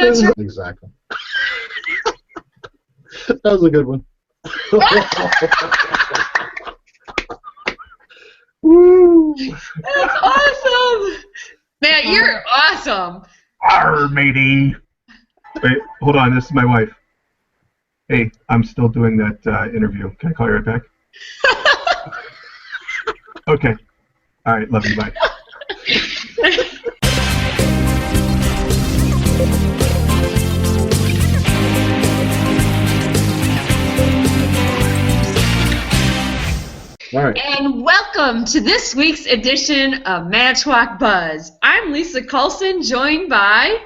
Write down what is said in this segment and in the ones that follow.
that's right. Exactly. That was a good one. Woo! That's awesome. Matt, you're awesome. Arr, matey. Wait, hold on. This is my wife. Hey, I'm still doing that interview. Can I call you right back? Okay. All right. Love you. Bye. All right. And welcome to this week's edition of Manitowoc Buzz. I'm Liysa Coulson, joined by...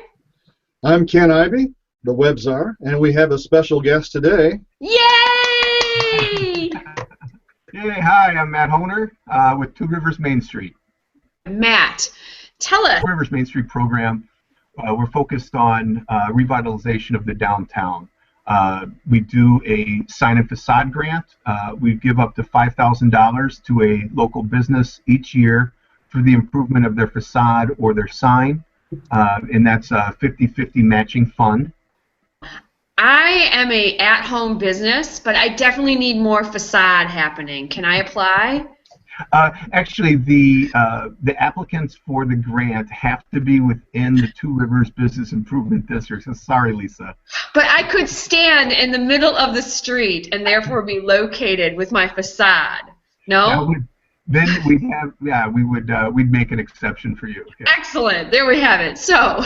I'm Ken Ivey, the web czar, and we have a special guest today. Yay! Hey, hi. I'm Matt Hohner with Two Rivers Main Street. Matt, tell us. Two Rivers Main Street program. We're focused on revitalization of the downtown. We do a sign and facade grant. We give up to $5,000 to a local business each year for the improvement of their facade or their sign, and that's a 50-50 matching fund. I am a at-home business, but I definitely need more facade happening. Can I apply? Actually, the applicants for the grant have to be within the Two Rivers Business Improvement District. So sorry, Liysa. But I could stand in the middle of the street and therefore be located with my facade. No? Then we'd have, yeah, we'd make an exception for you. Okay. Excellent. There we have it. So,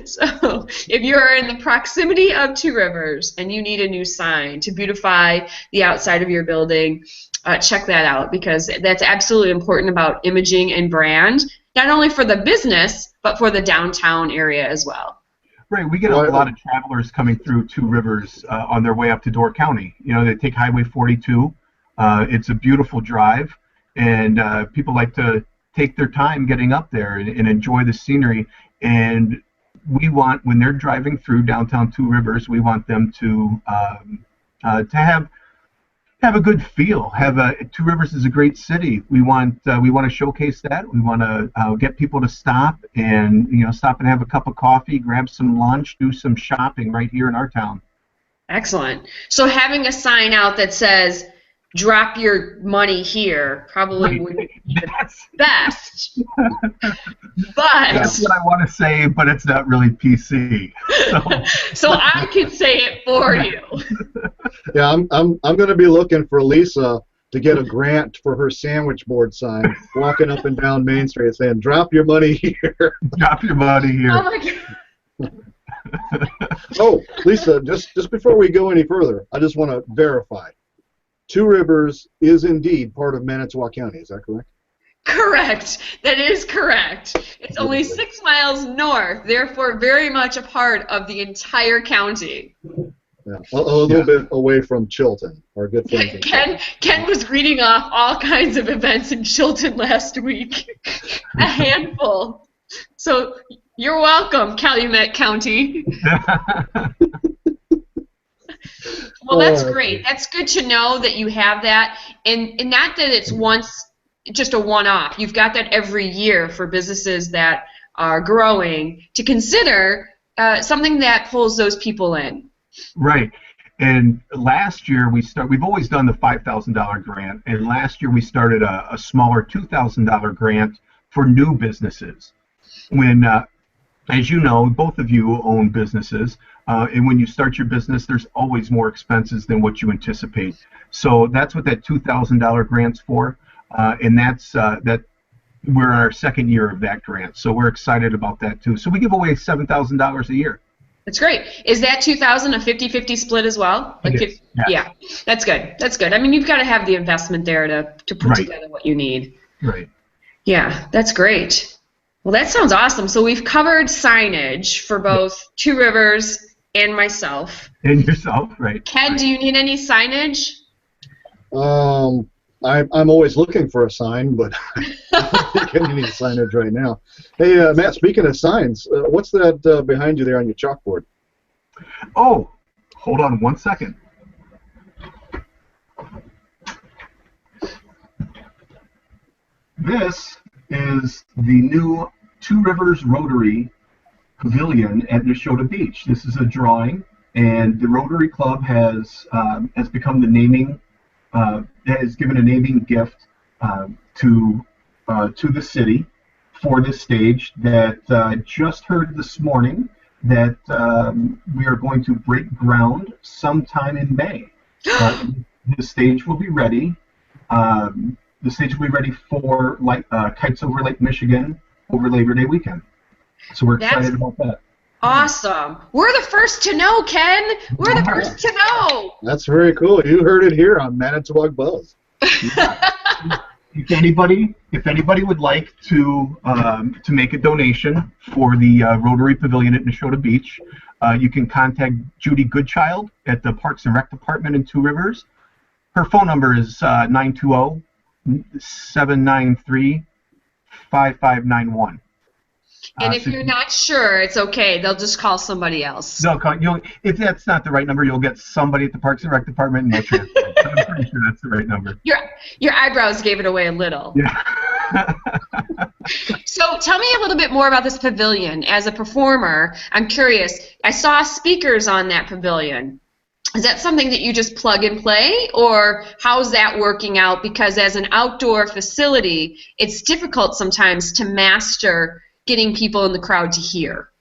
so if you're in the proximity of Two Rivers and you need a new sign to beautify the outside of your building, check that out, because that's absolutely important about imaging and brand, not only for the business, but for the downtown area as well. Right, we get a lot of travelers coming through Two Rivers on their way up to Door County. You know, they take Highway 42. It's a beautiful drive, and people like to take their time getting up there and enjoy the scenery. And we want, when they're driving through downtown Two Rivers, we want them to have a good feel. Two Rivers is a great city. We want to showcase that. We want to get people to stop and have a cup of coffee, grab some lunch, do some shopping right here in our town. Excellent. So having a sign out that says "Drop your money here" probably would be the best. But that's what I want to say, but it's not really PC. So I can say it for you. Yeah, I'm going to be looking for Liysa to get a grant for her sandwich board sign, walking up and down Main Street saying, "Drop your money here." Drop your money here. Oh my God. Oh, Liysa, just before we go any further, I just want to verify. Two Rivers is indeed part of Manitowoc County. Is that correct? Correct. That is correct. It's only 6 miles north, therefore very much a part of the entire county. Yeah, a little bit away from Chilton, our good friends. Ken was reading off all kinds of events in Chilton last week. A handful. So you're welcome, Calumet County. Well, that's great. That's good to know that you have that, and not that it's just a one-off. You've got that every year for businesses that are growing to consider something that pulls those people in. Right. And last year we've always done the $5,000 grant, and last year we started a smaller $2,000 grant for new businesses. When as you know, both of you own businesses, and when you start your business, there's always more expenses than what you anticipate. So that's what that $2,000 grant's for, and that's we're in our second year of that grant. So we're excited about that too. So we give away $7,000 a year. That's great. Is that 2,000 a 50-50 split as well? Like 50, yeah, that's good. That's good. I mean, you've got to have the investment there to put together what you need. Right. Yeah, that's great. Well, that sounds awesome. So we've covered signage for both Two Rivers and myself. And yourself, right. Ken, right. Do you need any signage? I'm always looking for a sign, but I don't think I need signage right now. Hey, Matt, speaking of signs, what's that behind you there on your chalkboard? Oh, hold on one second. This is the new Two Rivers Rotary pavilion at Neshota Beach. This is a drawing, and the Rotary Club has become the naming, has given a naming gift to the city for this stage that just heard this morning that we are going to break ground sometime in May. The stage will be ready. The stage will be ready for Kites Over Lake Michigan over Labor Day weekend. So we're excited about that. Awesome. We're the first to know, Ken. We're the first to know. That's very cool. You heard it here on Manitowoc Buzz. If anybody would like to make a donation for the Rotary Pavilion at Neshota Beach, you can contact Judy Goodchild at the Parks and Rec Department in Two Rivers. Her phone number is 920-793-5591. And if you're not sure, it's okay. They'll just call somebody else. If that's not the right number, you'll get somebody at the Parks and Rec Department and they'll transfer it. So I'm pretty sure that's the right number. Your eyebrows gave it away a little. Yeah. So tell me a little bit more about this pavilion. As a performer, I'm curious. I saw speakers on that pavilion. Is that something that you just plug and play, or how's that working out? Because as an outdoor facility, it's difficult sometimes to master getting people in the crowd to hear.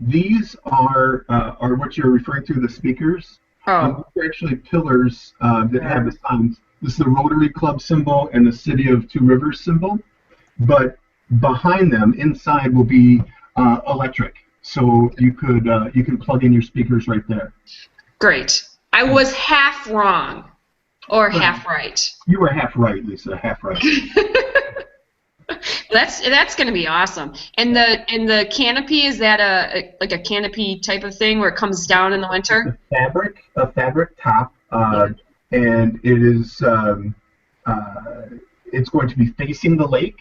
These are what you're referring to, the speakers. Oh. They're actually pillars that have the signs. This is the Rotary Club symbol and the City of Two Rivers symbol. But behind them, inside, will be electric. So you can plug in your speakers right there. Great. I was half wrong, or half right. You were half right, Lisa. Half right. That's going to be awesome. And the canopy, is that a canopy type of thing where it comes down in the winter? A fabric top, and it is it's going to be facing the lake.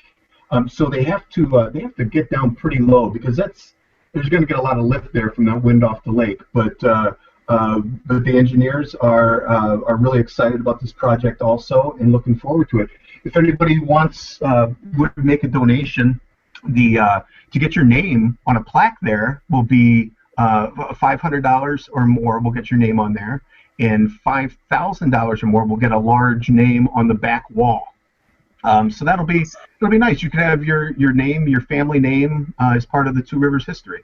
So they have to get down pretty low because there's going to get a lot of lift there from that wind off the lake. But the engineers are really excited about this project also and looking forward to it. If anybody would make a donation, to get your name on a plaque there will be $500 or more. We'll get your name on there, and $5,000 or more will get a large name on the back wall. So it'll be nice. You can have your name, your family name, as part of the Two Rivers history.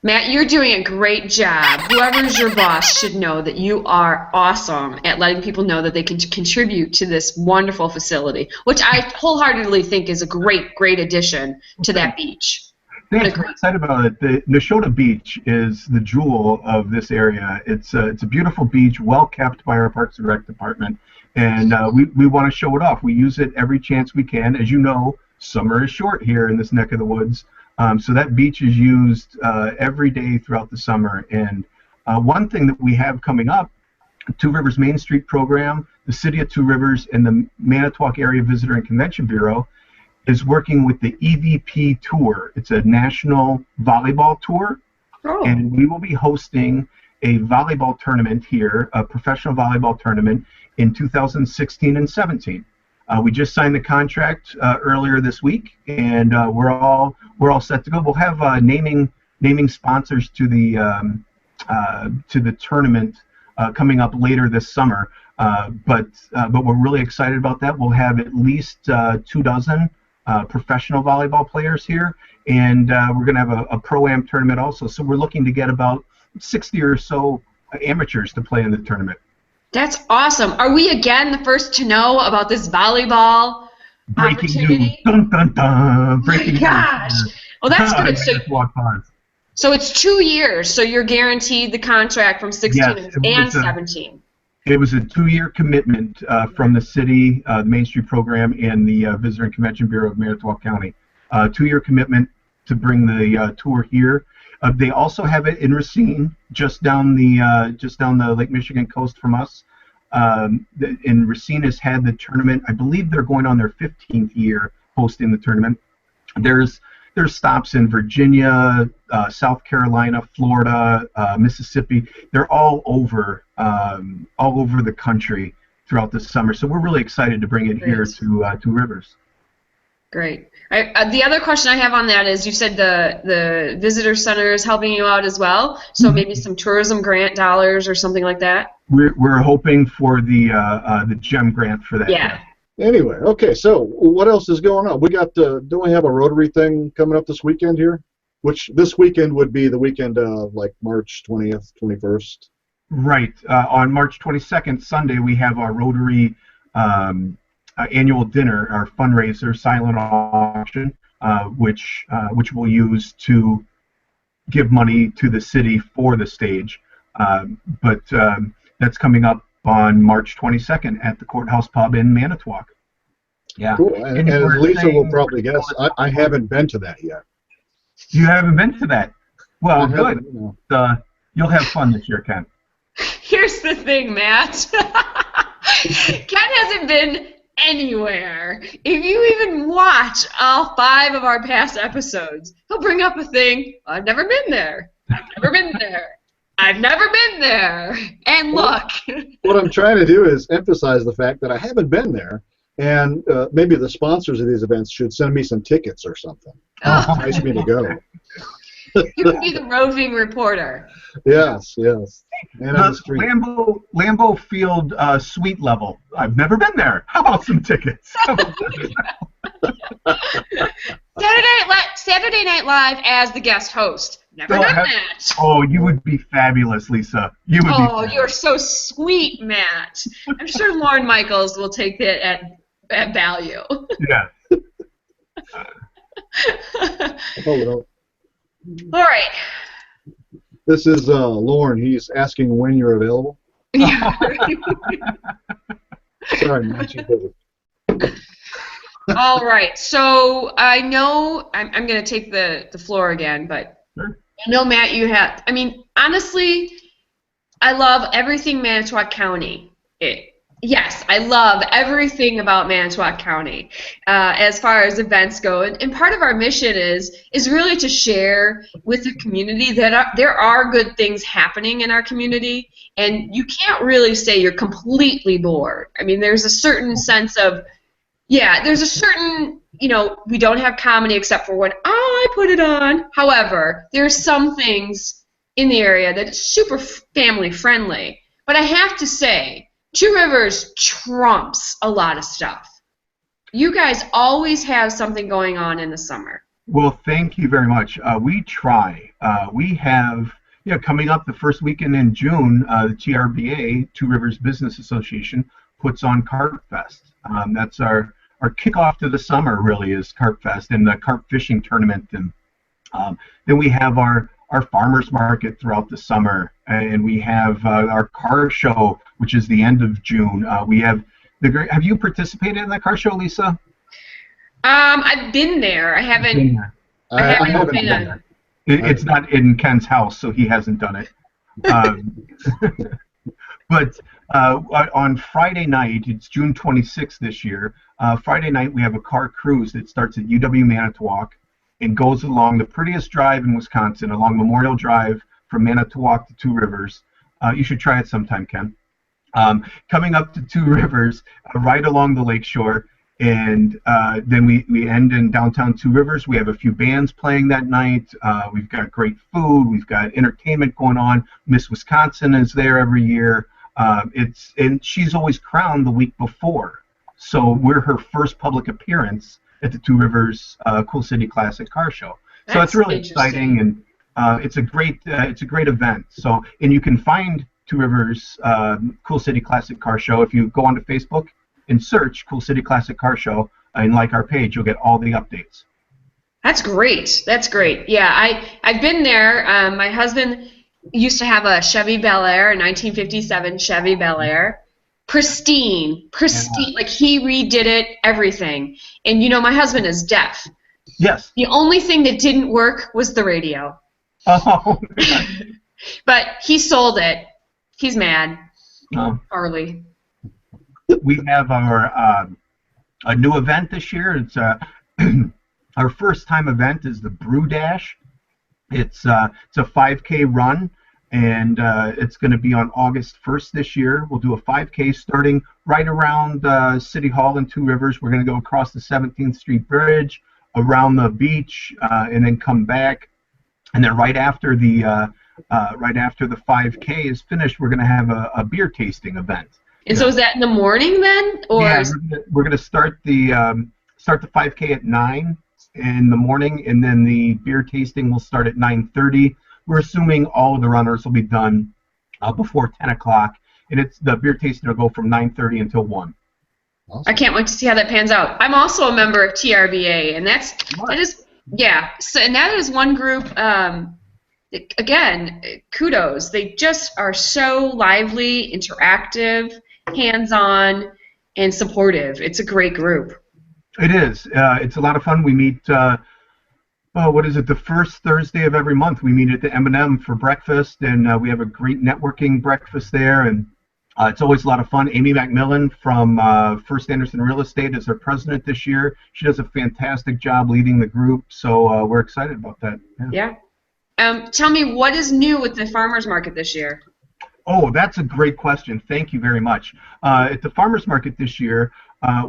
Matt, you're doing a great job. Whoever's your boss should know that you are awesome at letting people know that they can contribute to this wonderful facility, which I wholeheartedly think is a great addition to that beach. Yeah, I'm excited about it. The Neshota Beach is the jewel of this area. It's a beautiful beach, well kept by our Parks and Rec Department, and we want to show it off. We use it every chance we can. As you know, summer is short here in this neck of the woods. So that beach is used every day throughout the summer. And one thing that we have coming up, Two Rivers Main Street program, the City of Two Rivers, and the Manitowoc Area Visitor and Convention Bureau is working with the EVP Tour. It's a national volleyball tour. Oh. And we will be hosting a volleyball tournament here, a professional volleyball tournament in 2016 and 17. We just signed the contract earlier this week, and we're all set to go. We'll have naming sponsors to the tournament coming up later this summer. But we're really excited about that. We'll have at least 24 professional volleyball players here, and we're going to have a pro-am tournament also. So we're looking to get about 60 or so amateurs to play in the tournament. That's awesome. Are we again the first to know about this volleyball opportunity? News. Dun, dun, dun. Breaking news. Gosh. Well, that's good. So it's 2 years. So you're guaranteed the contract from 16 and 17. It was a 2-year commitment from the city, the Main Street program, and the Visitor and Convention Bureau of Manitowoc County. 2-year commitment to bring the tour here. They also have it in Racine, just down the Lake Michigan coast from us. And Racine has had the tournament. I believe they're going on their 15th year hosting the tournament. There's stops in Virginia, South Carolina, Florida, Mississippi. They're all over the country throughout the summer. So we're really excited to bring it here to Two Rivers. Great. The other question I have on that is, you said the visitor center is helping you out as well, so maybe some tourism grant dollars or something like that. We're hoping for the GEM grant for that. Yeah. Anyway, okay, so what else is going on? We got, don't we have a Rotary thing coming up this weekend here? Which this weekend would be the weekend of like March 20th, 21st. Right. On March 22nd, Sunday, we have our Rotary annual dinner, our fundraiser silent auction, which we'll use to give money to the city for the stage. But that's coming up on March 22nd at the Courthouse Pub in Manitowoc. Yeah. Cool. And as Liysa will probably guess, I haven't been to that yet. You haven't been to that? Well, good. No. You'll have fun this year, Ken. Here's the thing, Matt. Ken hasn't been anywhere. If you even watch all 5 of our past episodes, he'll bring up a thing. I've never been there. I've never been there. I've never been there. And look. What I'm trying to do is emphasize the fact that I haven't been there, and maybe the sponsors of these events should send me some tickets or something. Entice me to go. You can be the roving reporter. Yes. And on the street. Lambeau Field suite level. I've never been there. How about some tickets? Saturday Night Live as the guest host. Never done that. Oh, you would be fabulous, Liysa. You would be fabulous. You're so sweet, Matt. I'm sure Lauren Michaels will take that at value. Yeah. Hello. All right. This is Lauren. He's asking when you're available. Yeah. Sorry, Matt. You're busy. All right. So I know I'm going to take the floor again, but Sure. I know, Matt, you have. I mean, honestly, I love everything Manitowoc County. Yes, I love everything about Manitowoc County as far as events go. And part of our mission is really to share with the community that there are good things happening in our community, and you can't really say you're completely bored. I mean, there's a certain sense of, there's a certain, we don't have comedy except for when I put it on. However, there's some things in the area that is super family friendly. But I have to say, Two Rivers trumps a lot of stuff. You guys always have something going on in the summer. Well, thank you very much. We try. We have, coming up the first weekend in June, the TRBA, Two Rivers Business Association, puts on Carp Fest. That's our kickoff to the summer, really, is Carp Fest and the carp fishing tournament. And then we have our farmers market throughout the summer, and we have our car show, which is the end of June. We have have you participated in the car show, Liysa? I've been there. I haven't. I haven't been there. It's not in Ken's house, so he hasn't done it. But on Friday night, it's June 26th this year. Friday night we have a car cruise that starts at UW Manitowoc and goes along the prettiest drive in Wisconsin, along Memorial Drive from Manitowoc to Two Rivers. You should try it sometime, Ken. Coming up to Two Rivers, right along the lakeshore, and then we end in downtown Two Rivers. We have a few bands playing that night. We've got great food. We've got entertainment going on. Miss Wisconsin is there every year. And she's always crowned the week before. So we're her first public appearance at the Two Rivers Cool City Classic Car Show. So it's really exciting, and it's a great event. So, and you can find Two Rivers Cool City Classic Car Show if you go onto Facebook and search Cool City Classic Car Show and like our page. You'll get all the updates. That's great. That's great. Yeah, I've been there. My husband used to have a Chevy Bel Air, a 1957 Chevy Bel Air. Pristine, yeah. Like he redid it, everything. And my husband is deaf. Yes. The only thing that didn't work was the radio. Oh. But he sold it. He's mad. Oh. Harley. We have our a new event this year. It's our first time event is the Brew Dash. It's a 5K run. and it's going to be on August 1st this year. We'll do a 5K starting right around City Hall in Two Rivers. We're going to go across the 17th Street Bridge, around the beach, and then come back. And then right after the 5K is finished, we're going to have a beer tasting event. And so is that in the morning then, or? Yeah, we're going to start the 5K at 9 in the morning, and then the beer tasting will start at 9:30. We're assuming all of the runners will be done before 10 o'clock, and the beer tasting will go from 9:30 until 1. Awesome. I can't wait to see how that pans out. I'm also a member of TRBA, and that is one group. Again, kudos. They just are so lively, interactive, hands-on, and supportive. It's a great group. It is. It's a lot of fun. We meet. The first Thursday of every month? We meet at the M&M for breakfast, and we have a great networking breakfast there, and it's always a lot of fun. Amy McMillan from First Anderson Real Estate is our president this year. She does a fantastic job leading the group, so we're excited about that. Yeah. Tell me, what is new with the farmers market this year? Oh, that's a great question. Thank you very much. At the farmers market this year,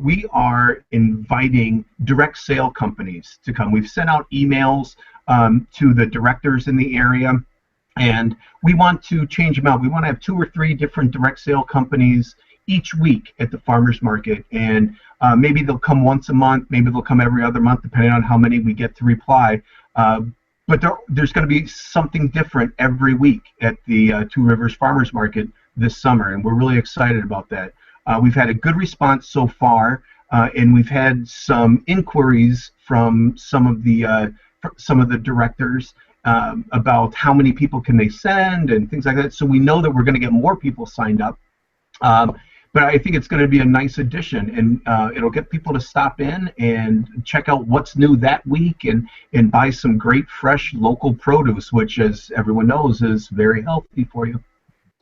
we are inviting direct sale companies to come. We've sent out emails to the directors in the area, and we want to change them out. We want to have 2 or 3 different direct sale companies each week at the farmers market, and maybe they'll come once a month, maybe they'll come every other month, depending on how many we get to reply. But there's going to be something different every week at the Two Rivers Farmers Market this summer, and we're really excited about that. We've had a good response so far, and we've had some inquiries from some of the directors about how many people can they send and things like that. So we know that we're going to get more people signed up. But I think it's going to be a nice addition, and it'll get people to stop in and check out what's new that week and buy some great, fresh, local produce, which, as everyone knows, is very healthy for you.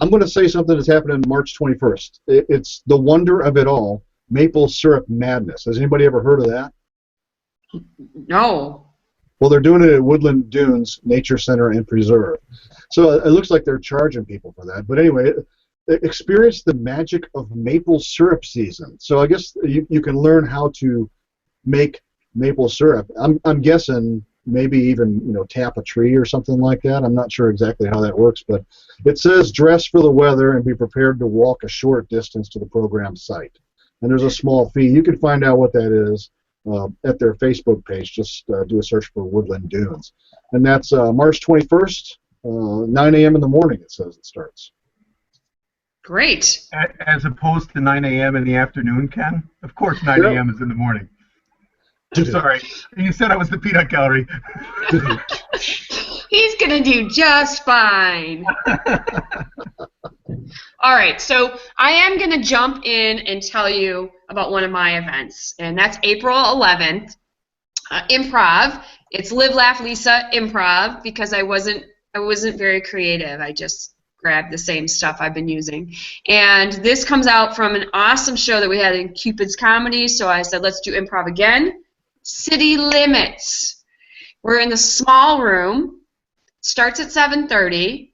I'm going to say something that's happening March 21st. It's the wonder of it all, maple syrup madness. Has anybody ever heard of that? No. Well, they're doing it at Woodland Dunes Nature Center and Preserve. So it looks like they're charging people for that. But anyway, experience the magic of maple syrup season. So I guess you can learn how to make maple syrup. I'm guessing maybe even tap a tree or something like that. I'm not sure exactly how that works, but it says dress for the weather and be prepared to walk a short distance to the program site. And there's a small fee. You can find out what that is at their Facebook page. Just do a search for Woodland Dunes. And that's March 21st, 9 a.m. in the morning, it says it starts. Great. As opposed to 9 a.m. in the afternoon, Ken? Of course 9 a.m. is in the morning. Sorry. You said I was the peanut gallery. He's going to do just fine. All right, so I am going to jump in and tell you about one of my events, and that's April 11th, Improv. It's Live, Laugh, Liysa Improv, because I wasn't very creative. I just grabbed the same stuff I've been using. And this comes out from an awesome show that we had in Cupid's Comedy, so I said, let's do improv again. City Limits. We're in the small room. Starts at 7:30.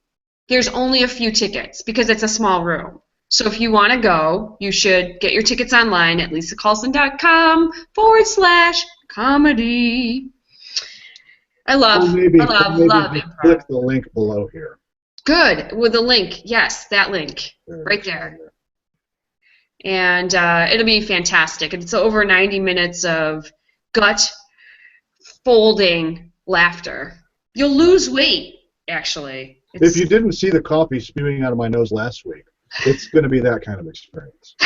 There's only a few tickets because it's a small room. So if you want to go, you should get your tickets online at lisacarlson.com/comedy. I love improv. Click the link below here. Good. With the link. Yes, that link. Right there. And it'll be fantastic. It's over 90 minutes of gut-folding laughter. You'll lose weight, actually. If you didn't see the coffee spewing out of my nose last week, it's going to be that kind of experience.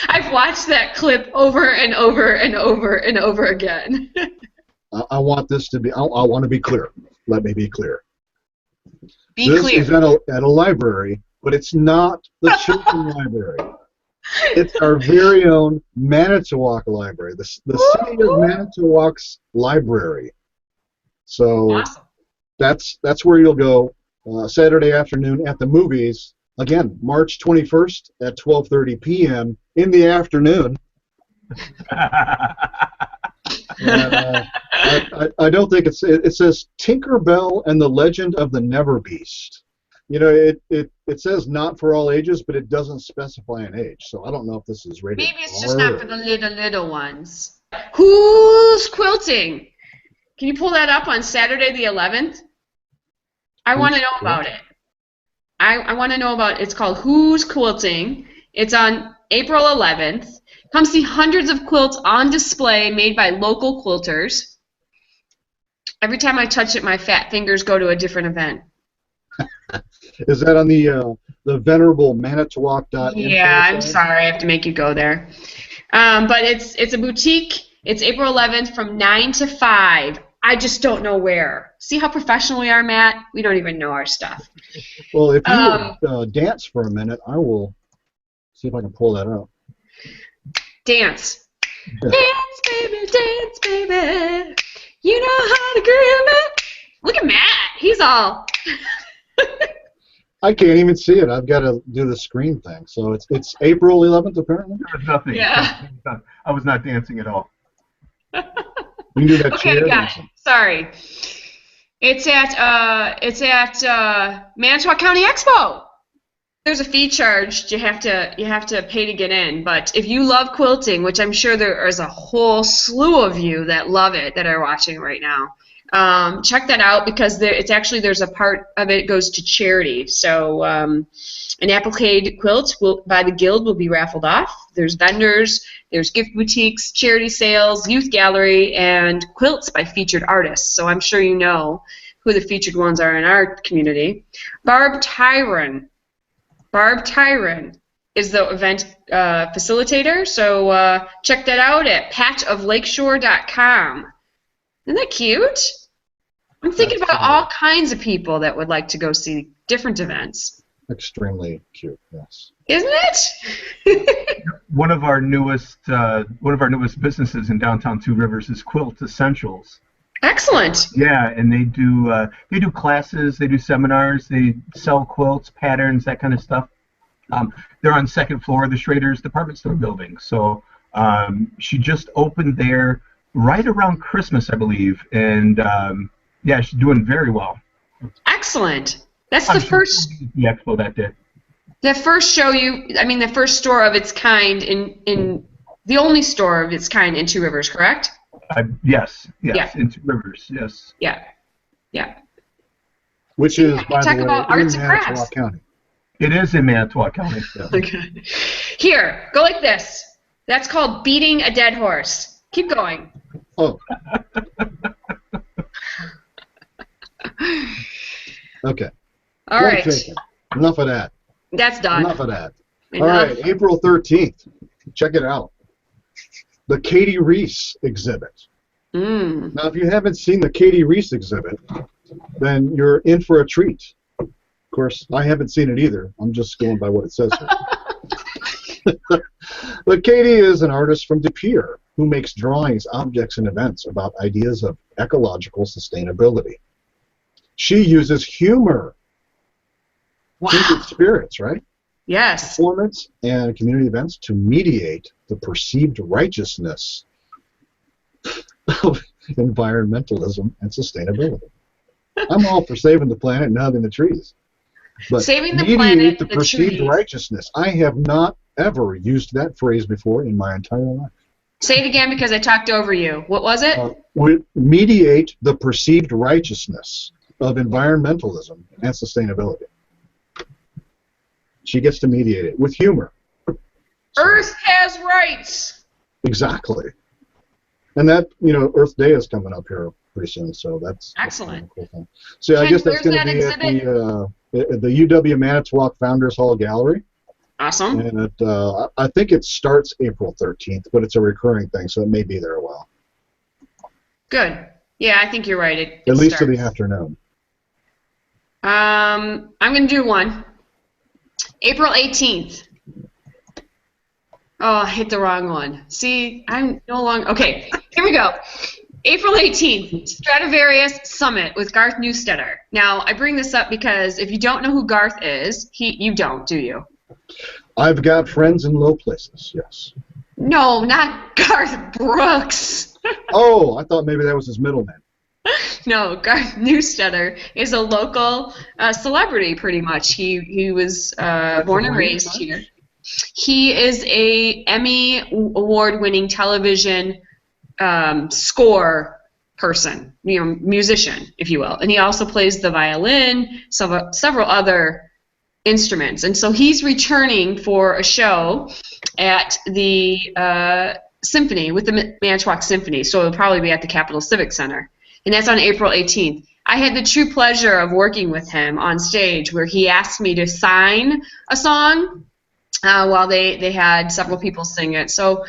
I've watched that clip over and over and over and over again. I want this to be, I want to be clear. Let me be clear. This is at a library, but it's not the children's library. It's our very own Manitowoc library, the city of Manitowoc's library. So awesome. That's where you'll go Saturday afternoon at the movies. Again, March 21st at 12:30 p.m. in the afternoon. And, I don't think it says Tinkerbell and the Legend of the Never Beast. it says not for all ages, but it doesn't specify an age. So I don't know if this is rated Maybe it's R just not for the little ones. Who's Quilting? Can you pull that up on Saturday the 11th? I want to know about it. I want to know about it's called Who's Quilting. It's on April 11th. Come see hundreds of quilts on display made by local quilters. Every time I touch it, my fat fingers go to a different event. Is that on the venerable Manitowoc.info? Yeah, I'm sorry. I have to make you go there. But it's a boutique. It's April 11th from 9 to 5. I just don't know where. See how professional we are, Matt? We don't even know our stuff. Well, if you dance for a minute, I will see if I can pull that up. Dance. Dance, baby. You know how to groove it. Look at Matt. He's all... I can't even see it. I've got to do the screen thing. So it's April 11th, apparently? There was nothing. Yeah. I was not dancing at all. You can do that okay, chair got dancing. it. Sorry. It's at Manitowoc County Expo. There's a fee charge. You have to pay to get in. But if you love quilting, which I'm sure there is a whole slew of you that love it that are watching right now, check that out because there's a part of it goes to charity. So an applique quilt by the Guild will be raffled off. There's vendors, there's gift boutiques, charity sales, youth gallery, and quilts by featured artists. So I'm sure you know who the featured ones are in our community. Barb Tyron is the event facilitator. So check that out at patchoflakeshore.com. Isn't that cute? I'm thinking about all kinds of people that would like to go see different events. Extremely cute, yes. Isn't it? One of our newest businesses in downtown Two Rivers is Quilt Essentials. Excellent. Yeah, and they do classes, they do seminars, they sell quilts, patterns, that kind of stuff. They're on second floor of the Schrader's department store building. So she just opened there right around Christmas, I believe, and yeah, she's doing very well. Excellent. That's the first. The expo that day. The first the first store of its kind in the only store of its kind in Two Rivers, correct? Yes, Yeah. in Two Rivers, yes. Yeah. Which is, by the way, about arts in and crafts. Manitowoc County. It is in Manitowoc County. Yeah. Okay. Here, go like this. That's called beating a dead horse. Keep going. Oh. Okay. All right. Enough of that. That's done. Enough of that. All right, April 13th. Check it out. The Katie Reese exhibit. Now, if you haven't seen the Katie Reese exhibit, then you're in for a treat. Of course, I haven't seen it either. I'm just going by what it says here. But Katie is an artist from De Pere who makes drawings, objects, and events about ideas of ecological sustainability. She uses humor, kindred spirits, right? Yes. Performance and community events to mediate the perceived righteousness of environmentalism and sustainability. I'm all for saving the planet and hugging the trees. But saving the mediate planet, the perceived trees. Righteousness. I have not ever used that phrase before in my entire life. Say it again because I talked over you. What was it? Mediate the perceived righteousness of environmentalism and sustainability. She gets to mediate it with humor. Earth has rights. Exactly. And that, Earth Day is coming up here pretty soon, so that's excellent. That's kind of a cool thing. So I guess that's going to be at the UW Manitowoc Founders Hall Gallery. Awesome. And I think it starts April 13th, but it's a recurring thing, so it may be there a while. Good. Yeah, I think you're right. It at least starts. to the afternoon. I'm going to do one. April 18th. Oh, I hit the wrong one. See, I'm no longer... Okay, here we go. April 18th, Stradivarius Summit with Garth Newstetter. Now, I bring this up because if you don't know who Garth is, you don't, do you? I've got friends in low places, yes. No, not Garth Brooks. Oh, I thought maybe that was his middle name. No, Garth Newstetter is a local celebrity, pretty much. He was born and raised here. He is a Emmy award-winning television score person, musician, if you will. And he also plays the violin, several other instruments. And so he's returning for a show at the Symphony, with the Manitowoc Symphony. So it'll probably be at the Capitol Civic Center. And that's on April 18th. I had the true pleasure of working with him on stage, where he asked me to sign a song while they had several people sing it. So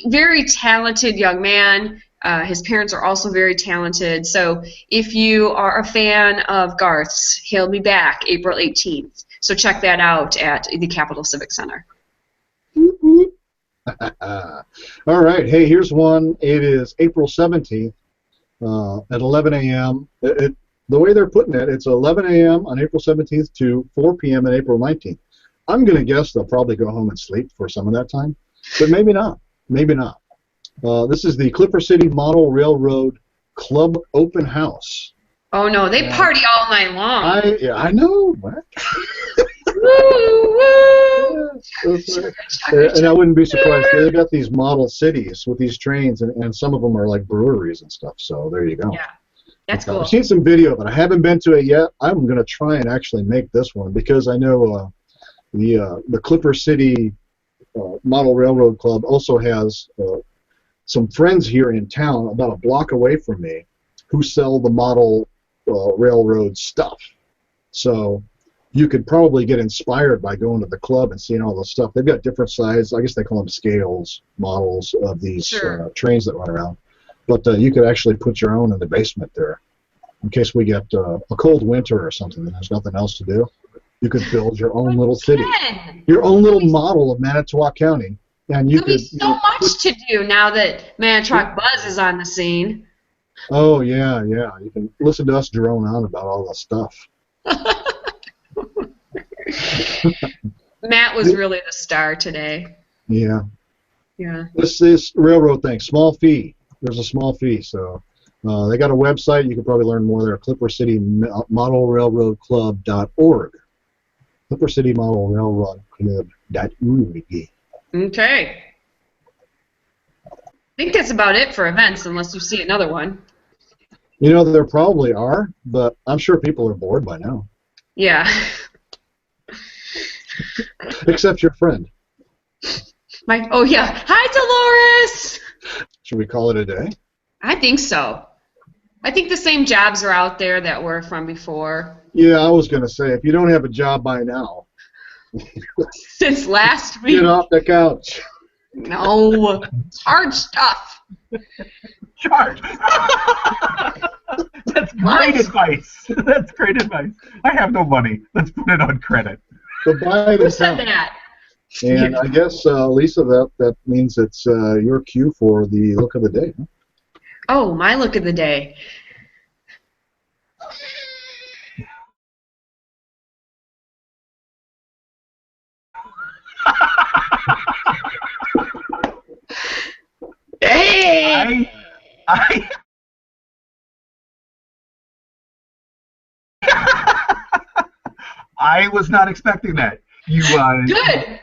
very talented young man. His parents are also very talented. So if you are a fan of Garth's, he'll be back April 18th. So check that out at the Capitol Civic Center. All right. Hey, here's one. It is April 17th at 11 a.m. The way they're putting it, it's 11 a.m. on April 17th to 4 p.m. on April 19th. I'm going to guess they'll probably go home and sleep for some of that time, but maybe not. Maybe not. This is the Clipper City Model Railroad Club Open House. Oh, no, they party all night long. I know. What? Woo, woo. And I wouldn't be surprised. They got these model cities with these trains, and some of them are like breweries and stuff. So there you go. Yeah, that's cool. I've seen some video of it. I haven't been to it yet. I'm going to try and actually make this one, because I know the Clipper City Model Railroad Club also has some friends here in town, about a block away from me, who sell the model railroad stuff. So you could probably get inspired by going to the club and seeing all the stuff. They've got different sizes. I guess they call them scales, models of these trains that run around. But you could actually put your own in the basement there, in case we get a cold winter or something and there's nothing else to do. You could build your own little city, your own little model of Manitowoc County. And you could. So much to do now that Manitowoc Buzz is on the scene. Oh, yeah. You can listen to us drone on about all the stuff. Matt was really the star today. Yeah. Yeah. This railroad thing, small fee. There's a small fee, so they got a website. You can probably learn more there. ClipperCityModelRailroadClub.org. ClipperCityModelRailroadClub.org. Okay. I think that's about it for events, unless you see another one. There probably are, but I'm sure people are bored by now. Yeah. Except your friend. Oh, yeah. Hi, Dolores! Should we call it a day? I think so. I think the same jobs are out there that were from before. Yeah, I was going to say, if you don't have a job by now. Since last week. Get off the couch. No. It's hard stuff. Charge. That's great advice. That's great advice. I have no money. Let's put it on credit. So buy it. Who said that? And I guess, Liysa, that means it's your cue for the look of the day. Huh? Oh, my look of the day. Hey! I was not expecting that. You Good.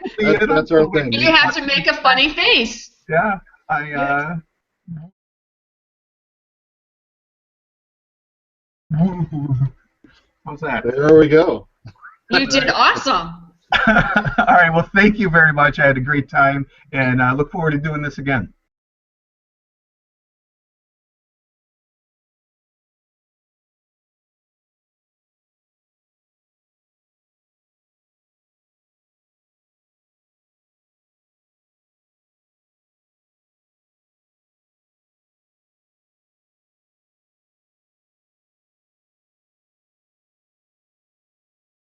That's our thing. You have to make a funny face. Yeah, What's that? There we go. You did awesome. All right. Well, thank you very much. I had a great time, and I look forward to doing this again.